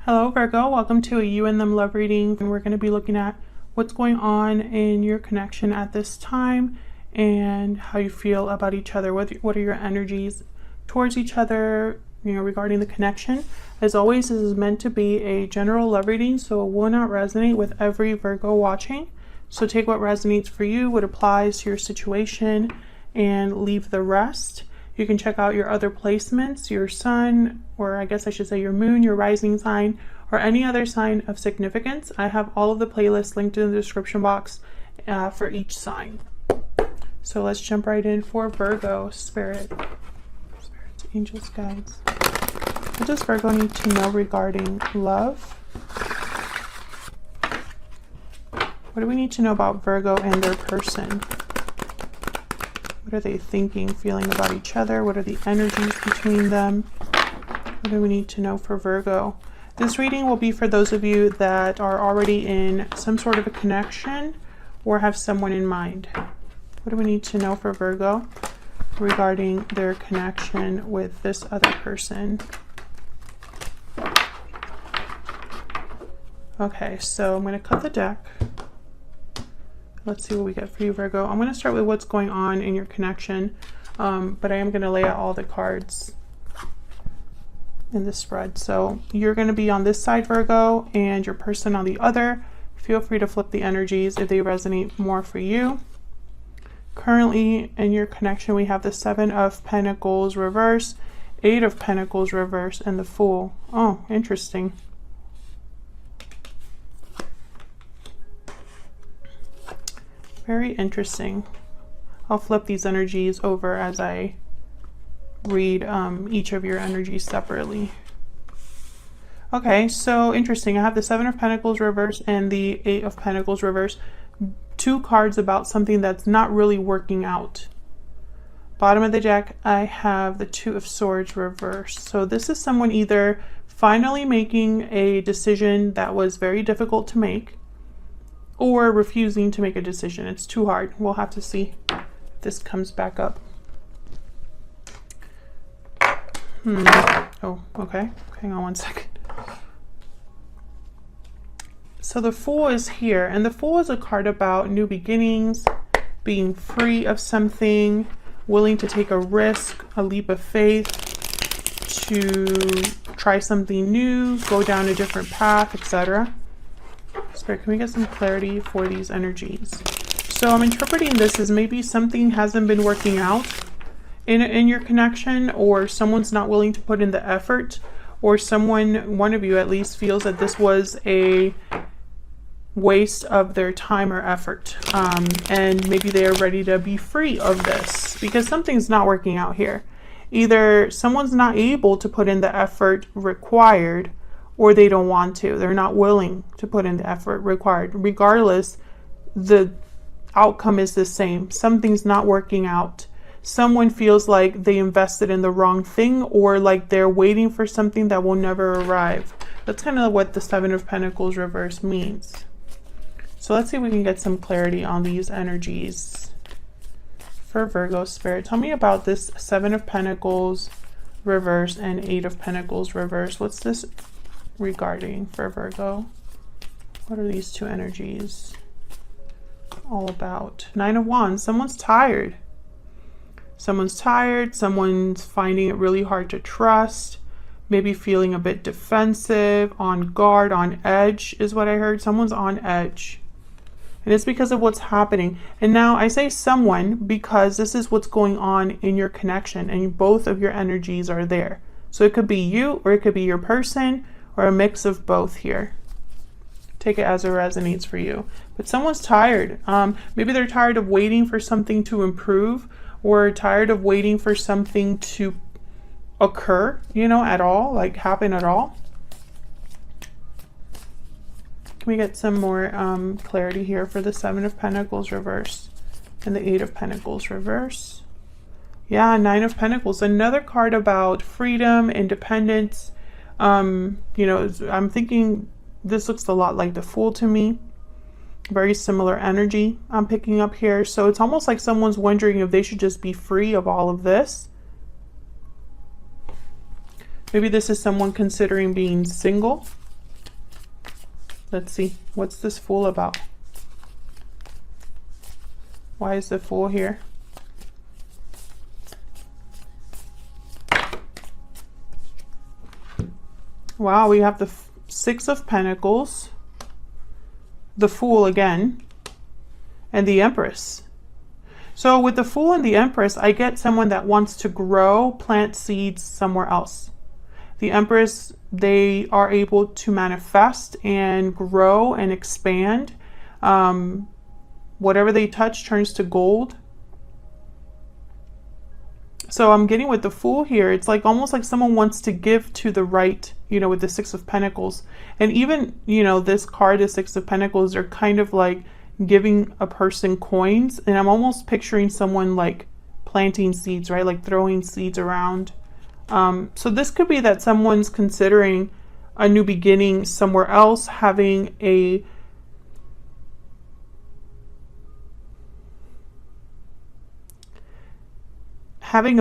Hello Virgo, welcome to a You and Them love reading, and we're going to be looking at what's going on in your connection at this time and how you feel about each other. What are your energies towards each other, regarding the connection. As always, this is meant to be a general love reading, so it will not resonate with every Virgo watching. So take what resonates for you, what applies to your situation, and leave the rest. You can check out your other placements, your sun, or I guess I should say your moon, your rising sign, or any other sign of significance. I have all of the playlists linked in the description box for each sign. So let's jump right in for Virgo. Spirits, angels, guides. What does Virgo need to know regarding love? What do we need to know about Virgo and their person? What are they thinking, feeling about each other? What are the energies between them? What do we need to know for Virgo? This reading will be for those of you that are already in some sort of a connection or have someone in mind. What do we need to know for Virgo regarding their connection with this other person? Okay, so I'm going to cut the deck. Let's see what we get for you, Virgo. I'm going to start with what's going on in your connection, but I am going to lay out all the cards in this spread. So you're going to be on this side, Virgo, and your person on the other. Feel free to flip the energies if they resonate more for you. Currently, in your connection, we have the Seven of Pentacles reverse, Eight of Pentacles reverse, and the Fool. Oh, interesting. Very interesting. I'll flip these energies over as I read each of your energies separately. Okay, so interesting. I have the Seven of Pentacles reverse and the Eight of Pentacles reverse. Two cards about something that's not really working out. Bottom of the deck, I have the Two of Swords reverse. So this is someone either finally making a decision that was very difficult to make, or refusing to make a decision. It's too hard. We'll have to see if this comes back up. Oh, okay. Hang on one second. So the Fool is here, and the Fool is a card about new beginnings, being free of something, willing to take a risk, a leap of faith, to try something new, go down a different path, etc. Spirit, can we get some clarity for these energies? So I'm interpreting this as maybe something hasn't been working out in your connection, or someone's not willing to put in the effort, or one of you at least, feels that this was a waste of their time or effort. And maybe they are ready to be free of this because something's not working out here. Either someone's not able to put in the effort required, or they don't want to. They're not willing to put in the effort required. Regardless, the outcome is the same. Something's not working out. Someone feels like they invested in the wrong thing, or like they're waiting for something that will never arrive. That's kind of what the Seven of Pentacles reverse means. So let's see if we can get some clarity on these energies for Virgo Spirit. Tell me about this Seven of Pentacles reverse and Eight of Pentacles reverse. What's this regarding for Virgo? What are these two energies all about? Nine of Wands. Someone's tired. Someone's tired. Someone's finding it really hard to trust. Maybe feeling a bit defensive, on guard, on edge is what I heard. Someone's on edge. And it's because of what's happening. And now I say someone because this is what's going on in your connection, and both of your energies are there. So it could be you, or it could be your person, or a mix of both here. Take it as it resonates for you. But someone's tired. Maybe they're tired of waiting for something to improve, or tired of waiting for something to occur, at all, like happen at all. Can we get some more clarity here for the Seven of Pentacles reverse and the Eight of Pentacles reverse? Yeah, Nine of Pentacles. Another card about freedom, independence. I'm thinking this looks a lot like the Fool to me. Very similar energy I'm picking up here. So it's almost like someone's wondering if they should just be free of all of this. Maybe this is someone considering being single. Let's see. What's this Fool about? Why is the Fool here? Wow, we have the Six of Pentacles, the Fool again, and the Empress. So with the Fool and the Empress, I get someone that wants to grow, plant seeds somewhere else. The Empress, they are able to manifest and grow and expand. Whatever they touch turns to gold. So I'm getting with the Fool here, it's like almost like someone wants to give to the right, you know, with the Six of Pentacles. And even, you know, this card, the Six of Pentacles, are kind of like giving a person coins. And I'm almost picturing someone like planting seeds, right? Like throwing seeds around. So this could be that someone's considering a new beginning somewhere else, having a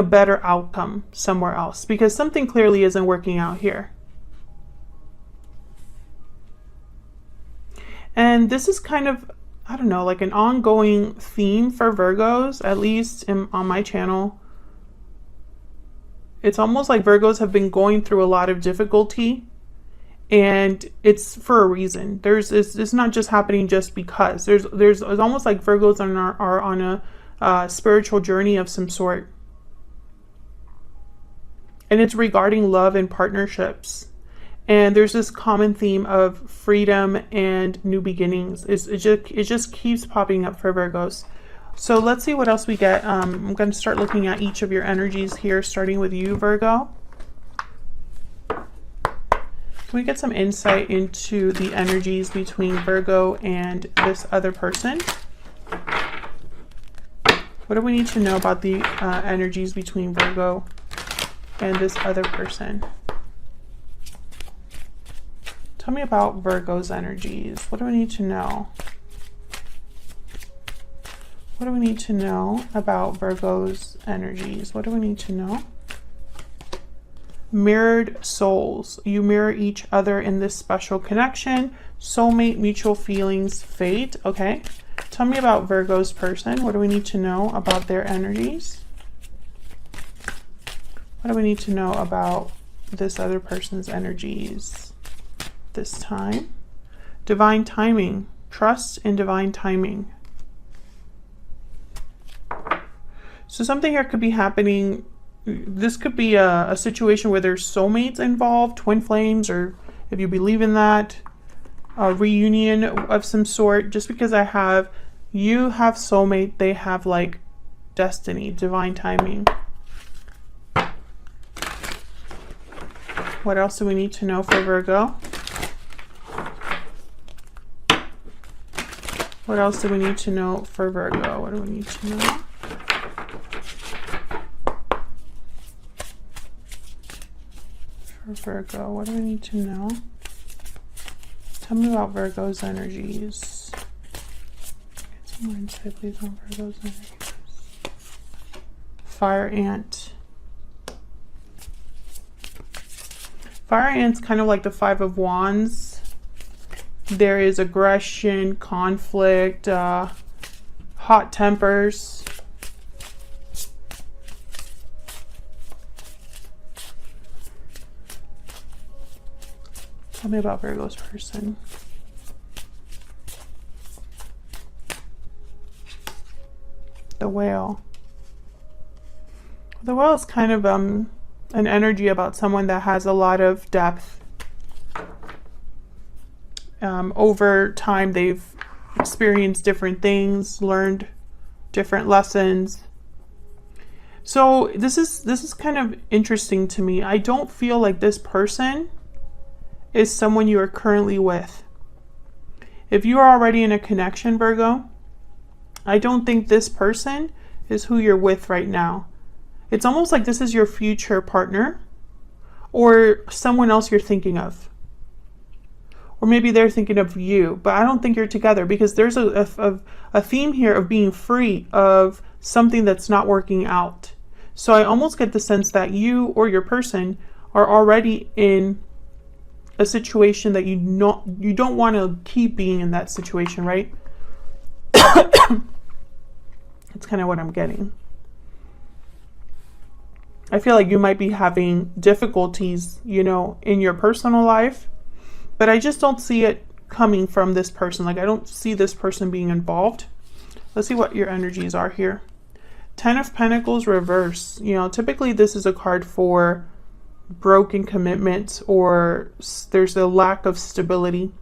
better outcome somewhere else, because something clearly isn't working out here. And this is kind of, I don't know, like an ongoing theme for Virgos, at least on my channel. It's almost like Virgos have been going through a lot of difficulty, and it's for a reason. It's not just happening just because. It's almost like Virgos are on a spiritual journey of some sort. And it's regarding love and partnerships. And there's this common theme of freedom and new beginnings. It just keeps popping up for Virgos. So let's see what else we get. I'm going to start looking at each of your energies here, starting with you, Virgo. Can we get some insight into the energies between Virgo and this other person? What do we need to know about the energies between Virgo and this other person? Tell me about Virgo's energies. What do we need to know? What do we need to know about Virgo's energies? What do we need to know? Mirrored souls. You mirror each other in this special connection. Soulmate, mutual feelings, fate. Okay. Tell me about Virgo's person. What do we need to know about their energies? What do we need to know about this other person's energies this time? Divine timing. Trust in divine timing. So something here could be happening. This could be a situation where there's soulmates involved, twin flames, or if you believe in that, a reunion of some sort. Just because you have soulmate, they have like destiny, divine timing. What else do we need to know for Virgo? What else do we need to know for Virgo? What do we need to know? For Virgo, what do we need to know? Tell me about Virgo's energies. Get some more insight, please, on Virgo's energies. Fire ant. Fire ant's kind of like the Five of Wands. There is aggression, conflict, hot tempers. Tell me about Virgo's person. The Whale. The Whale is kind of an energy about someone that has a lot of depth. Over time, they've experienced different things, learned different lessons. So this is kind of interesting to me. I don't feel like this person is someone you are currently with. If you are already in a connection, Virgo, I don't think this person is who you're with right now. It's almost like this is your future partner or someone else you're thinking of. Or maybe they're thinking of you, but I don't think you're together, because there's a theme here of being free of something that's not working out. So I almost get the sense that you or your person are already in a situation that you don't want to keep being in that situation, right? That's kind of what I'm getting. I feel like you might be having difficulties, you know, in your personal life, but I just don't see it coming from this person. Like, I don't see this person being involved. Let's see what your energies are here. 10 of Pentacles reverse. You know, typically this is a card for broken commitments, or there's a lack of stability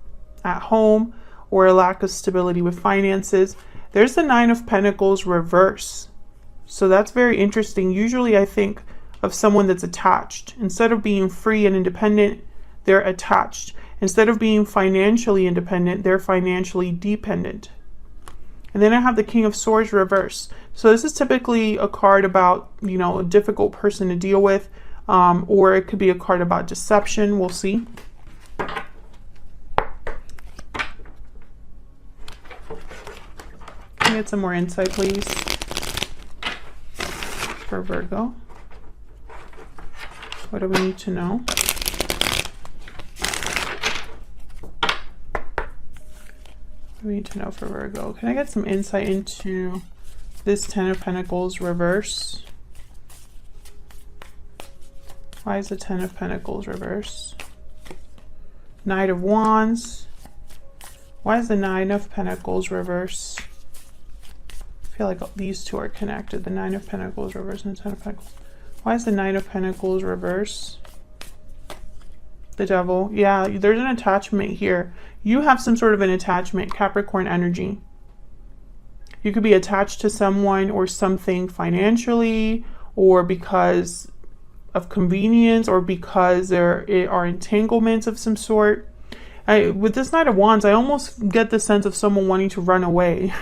at home, or a lack of stability with finances. There's the 9 of Pentacles reverse. So that's very interesting. Usually I think of someone that's attached. Instead of being free and independent, they're attached. Instead of being financially independent, they're financially dependent. And then I have the King of Swords reverse. So this is typically a card about, you know, a difficult person to deal with, or it could be a card about deception. We'll see. Can I get some more insight, please, for Virgo? What do we need to know? What do we need to know for Virgo? Can I get some insight into this 10 of Pentacles reverse? Why is the 10 of Pentacles reverse? Knight of Wands. Why is the 9 of Pentacles reverse? I feel like these two are connected. The 9 of Pentacles reverse and the 10 of Pentacles. Why is the 9 of Pentacles reverse? The Devil. Yeah, there's an attachment here. You have some sort of an attachment, Capricorn energy. You could be attached to someone or something financially, or because of convenience, or because there are entanglements of some sort. With this Knight of Wands, I almost get the sense of someone wanting to run away.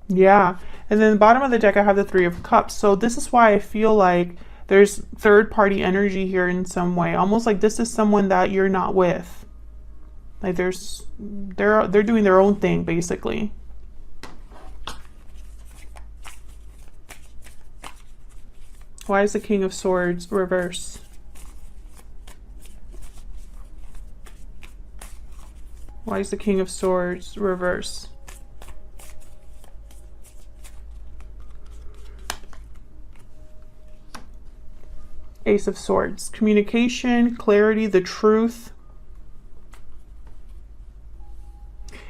Yeah. And then the bottom of the deck, I have the 3 of Cups. So this is why I feel like there's third-party energy here in some way. Almost like this is someone that you're not with. Like they're doing their own thing, basically. Why is the King of Swords reverse? Why is the King of Swords reverse? Ace of Swords. Communication, clarity, the truth.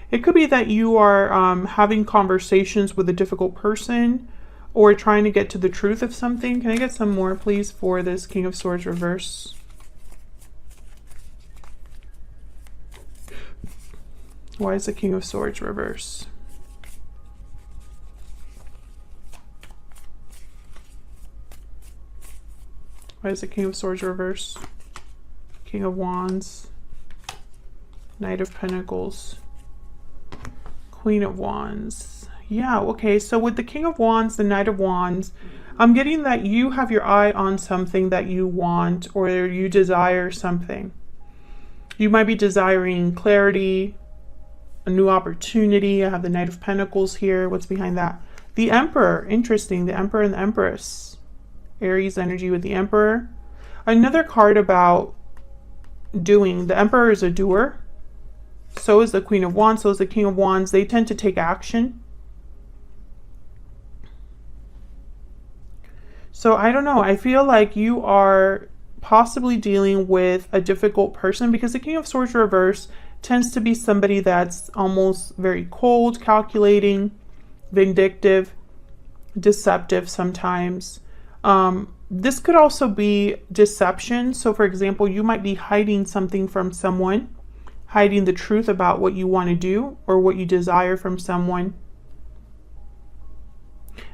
It could be that you are having conversations with a difficult person, or trying to get to the truth of something. Can I get some more, please, for this King of Swords reverse? Why is the King of Swords reverse? Why is the King of Swords reverse? King of Wands. Knight of Pentacles. Queen of Wands. Yeah, okay, so with the King of Wands, the Knight of Wands, I'm getting that you have your eye on something that you want, or you desire something. You might be desiring clarity, a new opportunity. I have the Knight of Pentacles here. What's behind that? The Emperor. Interesting. The Emperor and the Empress. Aries energy with the Emperor. Another card about doing. The Emperor is a doer. So is the Queen of Wands. So is the King of Wands. They tend to take action. So I don't know. I feel like you are possibly dealing with a difficult person, because the King of Swords reverse tends to be somebody that's almost very cold, calculating, vindictive, deceptive sometimes. This could also be deception. So for example, you might be hiding something from someone, hiding the truth about what you want to do or what you desire from someone.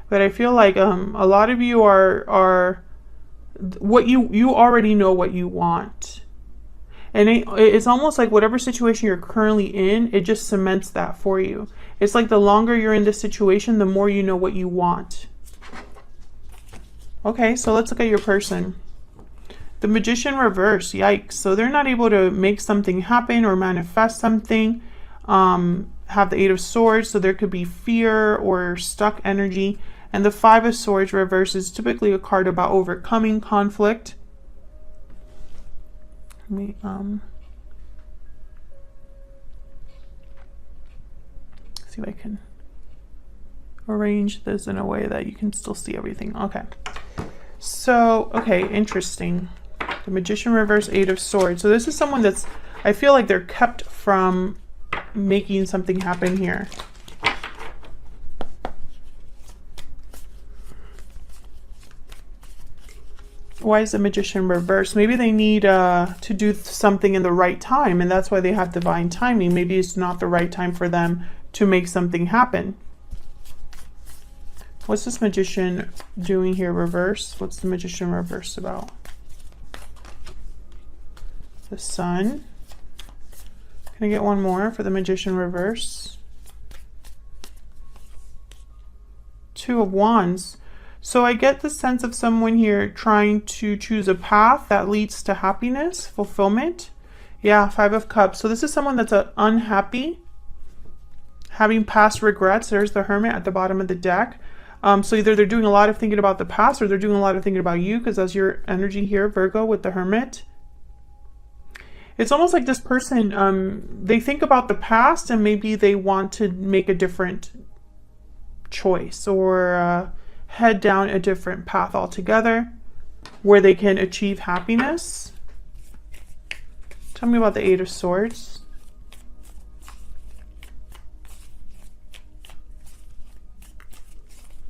But I feel like a lot of you are what you already know what you want. And it's almost like whatever situation you're currently in, it just cements that for you. It's like the longer you're in this situation, the more you know what you want. Okay, so let's look at your person. The Magician reverse, yikes. So they're not able to make something happen or manifest something. Have the 8 of Swords, so there could be fear or stuck energy. And the 5 of Swords reverse is typically a card about overcoming conflict. me see if I can arrange this in a way that you can still see everything. Okay. So, okay, interesting. The Magician reverse, Eight of Swords. So this is someone that's, I feel like they're kept from making something happen here. Why is the Magician reversed? Maybe they need to do something in the right time, and that's why they have divine timing. Maybe it's not the right time for them to make something happen. What's this Magician doing here reverse? What's the Magician reverse about? The Sun. Can I get one more for the Magician reverse? Two of Wands. So I get the sense of someone here trying to choose a path that leads to happiness, fulfillment. Yeah, Five of Cups. So this is someone that's unhappy, having past regrets. There's the Hermit at the bottom of the deck. So either they're doing a lot of thinking about the past, or they're doing a lot of thinking about you, because that's your energy here, Virgo, with the Hermit. It's almost like this person, they think about the past and maybe they want to make a different choice, or head down a different path altogether where they can achieve happiness. Tell me about the Eight of Swords.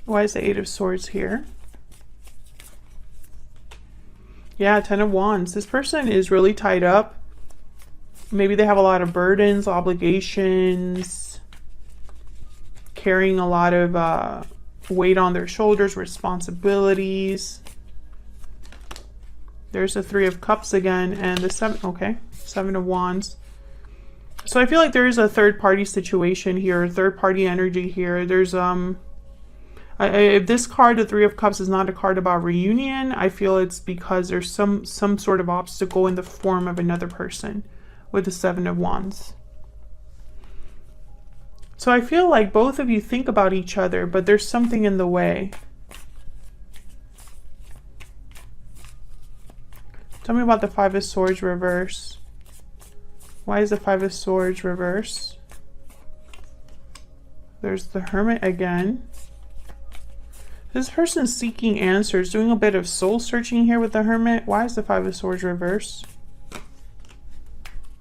Why is the Eight of Swords here? Yeah, Ten of Wands. This person is really tied up. Maybe they have a lot of burdens, obligations, carrying a lot of weight on their shoulders, responsibilities. There's the Three of Cups again, and the Seven of Wands. So I feel like there is a third party situation here, third party energy here. There's if this card, the Three of Cups, is not a card about reunion, I feel it's because there's some sort of obstacle in the form of another person with the Seven of Wands. So I feel like both of you think about each other, but there's something in the way. Tell me about the Five of Swords reverse. Why is the Five of Swords reverse? There's the Hermit again. This person's seeking answers, doing a bit of soul searching here with the Hermit. Why is the Five of Swords reverse?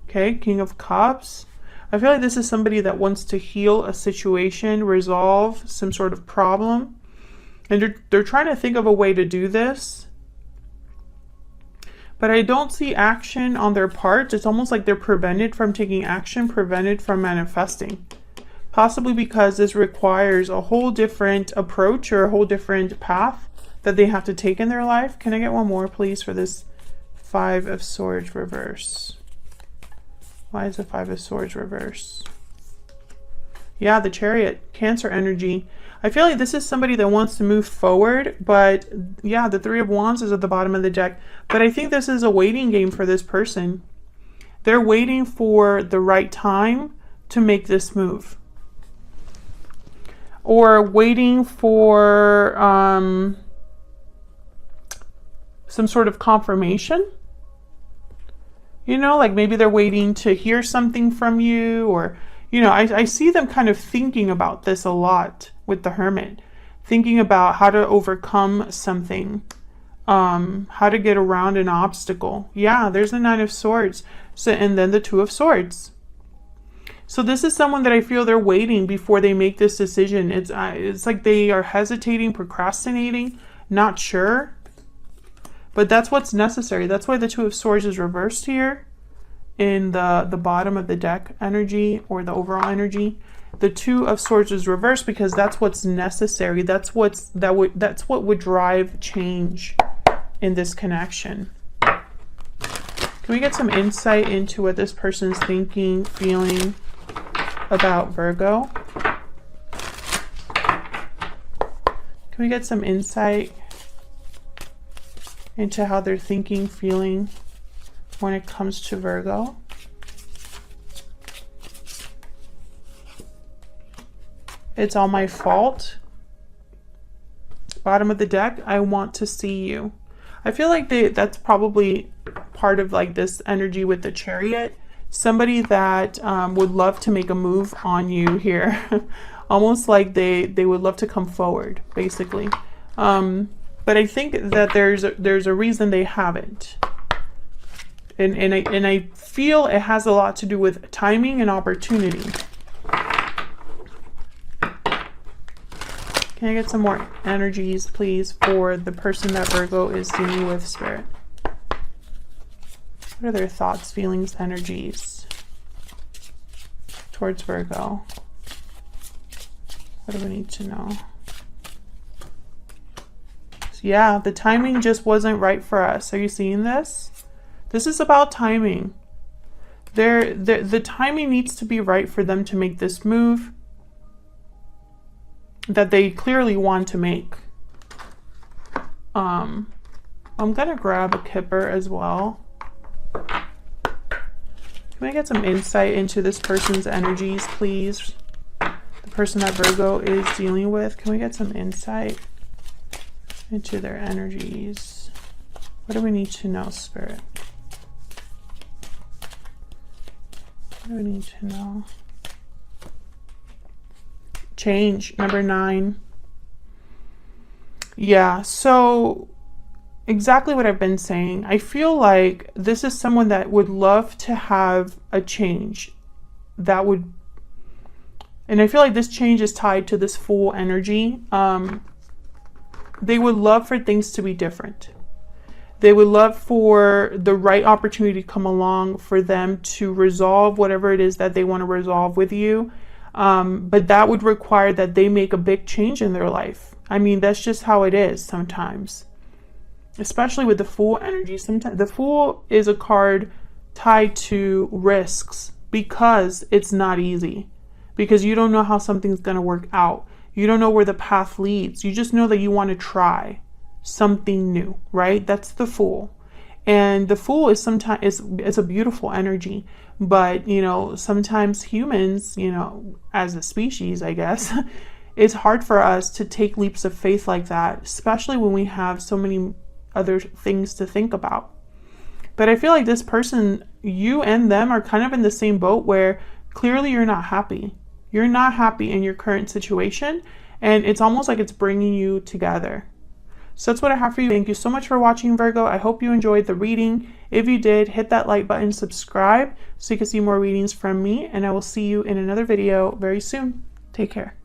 Okay, King of Cups. I feel like this is somebody that wants to heal a situation, resolve some sort of problem. And they're trying to think of a way to do this. But I don't see action on their part. It's almost like they're prevented from taking action, prevented from manifesting. Possibly because this requires a whole different approach or a whole different path that they have to take in their life. Can I get one more, please, for this Five of Swords reverse? Why is the Five of Swords reverse? Yeah, the Chariot, Cancer energy. I feel like this is somebody that wants to move forward, but yeah, the Three of Wands is at the bottom of the deck. But I think this is a waiting game for this person. They're waiting for the right time to make this move. Or waiting for some sort of confirmation. You know, like maybe they're waiting to hear something from you, or, you know, I see them kind of thinking about this a lot with the Hermit. Thinking about how to overcome something, how to get around an obstacle. Yeah, there's the Nine of Swords. So, and then the Two of Swords. So this is someone that I feel they're waiting before they make this decision. It's like they are hesitating, procrastinating, not sure. But that's what's necessary. That's why the Two of Swords is reversed here in the bottom of the deck energy, or the overall energy. The Two of Swords is reversed because that's what's necessary. That's what would drive change in this connection. Can we get some insight into what this person's thinking, feeling about Virgo? Can we get some insight into how they're thinking, feeling when it comes to Virgo? It's all my fault. Bottom of the deck, I want to see you. I feel like that's probably part of like this energy with the Chariot. Somebody that would love to make a move on you here. Almost like they would love to come forward, basically. But I think that there's a reason they haven't. And I feel it has a lot to do with timing and opportunity. Can I get some more energies, please, for the person that Virgo is dealing with, Spirit? What are their thoughts, feelings, energies towards Virgo? What do we need to know? So yeah, the timing just wasn't right for us. Are you seeing this? This is about timing. The timing needs to be right for them to make this move that they clearly want to make. I'm gonna grab a Kipper as well. Can I get some insight into this person's energies, please? The person that Virgo is dealing with. Can we get some insight into their energies? What do we need to know, Spirit? What do we need to know? Change, number 9. Yeah, so exactly what I've been saying. I feel like this is someone that would love to have a change that would, and I feel like this change is tied to this Fool energy. They would love for things to be different. They would love for the right opportunity to come along for them to resolve whatever it is that they want to resolve with you. But that would require that they make a big change in their life. I mean, that's just how it is sometimes. Especially with the Fool energy. Sometimes the Fool is a card tied to risks because it's not easy. Because you don't know how something's going to work out. You don't know where the path leads. You just know that you want to try something new, right? That's the Fool. And the Fool is sometimes it's a beautiful energy, but you know, sometimes humans, you know, as a species, I guess, it's hard for us to take leaps of faith like that, especially when we have so many other things to think about. But I feel like this person, you and them are kind of in the same boat where clearly you're not happy. You're not happy in your current situation, and it's almost like it's bringing you together. So that's what I have for you. Thank you so much for watching, Virgo. I hope you enjoyed the reading. If you did, hit that like button, subscribe so you can see more readings from me, and I will see you in another video very soon. Take care.